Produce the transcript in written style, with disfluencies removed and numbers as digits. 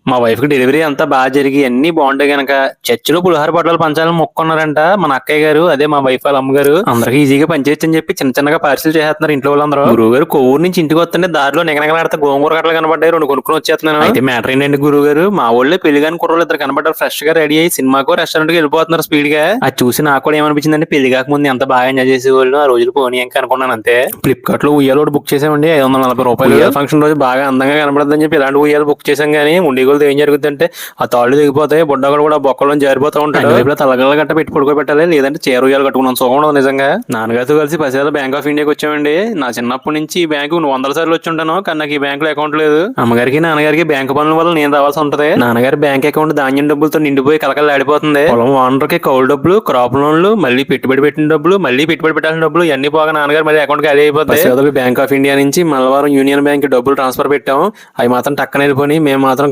మా వైఫ్ కి డెలివరీ అంతా బాగా జరిగి అన్ని బాగుంటాయి గనక చర్చిలో పులిహార పొట్లాలు పంచాలని మొక్కున్నారంట మన అక్కయ్య గారు. అదే మా వైఫ్ వాళ్ళ అమ్మగారు. అందరికి ఈజీగా పనిచేయచ్చు అని చెప్పి చిన్న చిన్నగా పార్సిల్ చేస్తున్నారు ఇంట్లో వాళ్ళందరూ. గురువు గారు కొవ్వూరు నుంచి ఇంటికి వస్తుంటే దారిలో నిగనగలాడితే గోంగూర కట్టలు కనబడ్డాయి, 2 కొనుక్కొని వచ్చేస్తున్నాను. అయితే మ్యాటర్ ఏంటంటే గురువు గారు, మా ఊళ్ళో పెళ్లి కాని కుర్రోళ్ళు ఇద్దరు కనబడ్డారు. ఫ్రెష్ గా రెడీ అయ్యి సినిమాకో రెస్టారెంట్ కి వెళ్ళిపోతున్నారు స్పీడ్ గా. అది చూసి నాకు కూడా ఏమనిపించిందంటే పెళ్లి కాకముందు ఎంత బాగా ఎంజాయ్ చేసేవాళ్ళు, ఆ రోజులు పోనీ ఇంకా అనుకున్నాను అంతే. ఫ్లిప్కార్ట్ లో ఉయ్యాలు ఒకటి బుక్ చేసామండి, 540 రూపాయలు. ఫంక్షన్ రోజు బాగా అందంగా కనబడదని చెప్పి ఇలాంటి ఉయ్యాలు బుక్ చేసాం. కానీ ఉండేగోలు ఏం జరుగుతుందంటే ఆ తాళ్ళు దిగిపోతాయి, బుడ్డగలు కూడా బొక్కలో జారిపోతూ ఉంటాడు. తలగల గట్ట పెట్టి పడుకోబెట్టాలి, లేదంటే చీర ఉయ్యాలు కట్టుకున్నాం. సుఖం ఉండదు నిజంగా. నాన్నగారితో కలిసి పసియాల బ్యాంక్ ఆఫ్ ఇండియాకి వచ్చామండి. నా చిన్నప్పటి నుంచి ఈ బ్యాంకు 100 సార్లు వచ్చి ఉంటాను, కానీ నాకు ఈ బ్యాంక్ లో అకౌంట్ లేదు. అమ్మగారికి నాన్నగారికి బ్యాంకు పనుల వల్ల నేను రావాల్సి ఉంటది. నాన్నగారి బ్యాంక్ అకౌంట్ ధాన్యం డబ్బులతో నిండిపోయి కలకలు ఆడిపోతుంది. పొలం ఓనర్ కి కౌలు డబ్బులు, క్రాప్ లోన్లు, మళ్ళీ పెట్టుబడి పెట్టిన డబ్బులు, మళ్ళీ పెట్టుబడి పెట్టాల్సిన డబ్బులు ఇవన్నీ పోగా నాన్నగారు మళ్ళీ అకౌంట్ ఖాళీ అయిపోతాయి. బ్యాంక్ ఆఫ్ ఇండియా నుంచి మలబారం యూనియన్ బ్యాంక్ డబ్బులు ట్రాన్స్ఫర్ పెట్టాం. అవి మాత్రం టక్కన వెళ్ళిపోయి మేము మాత్రం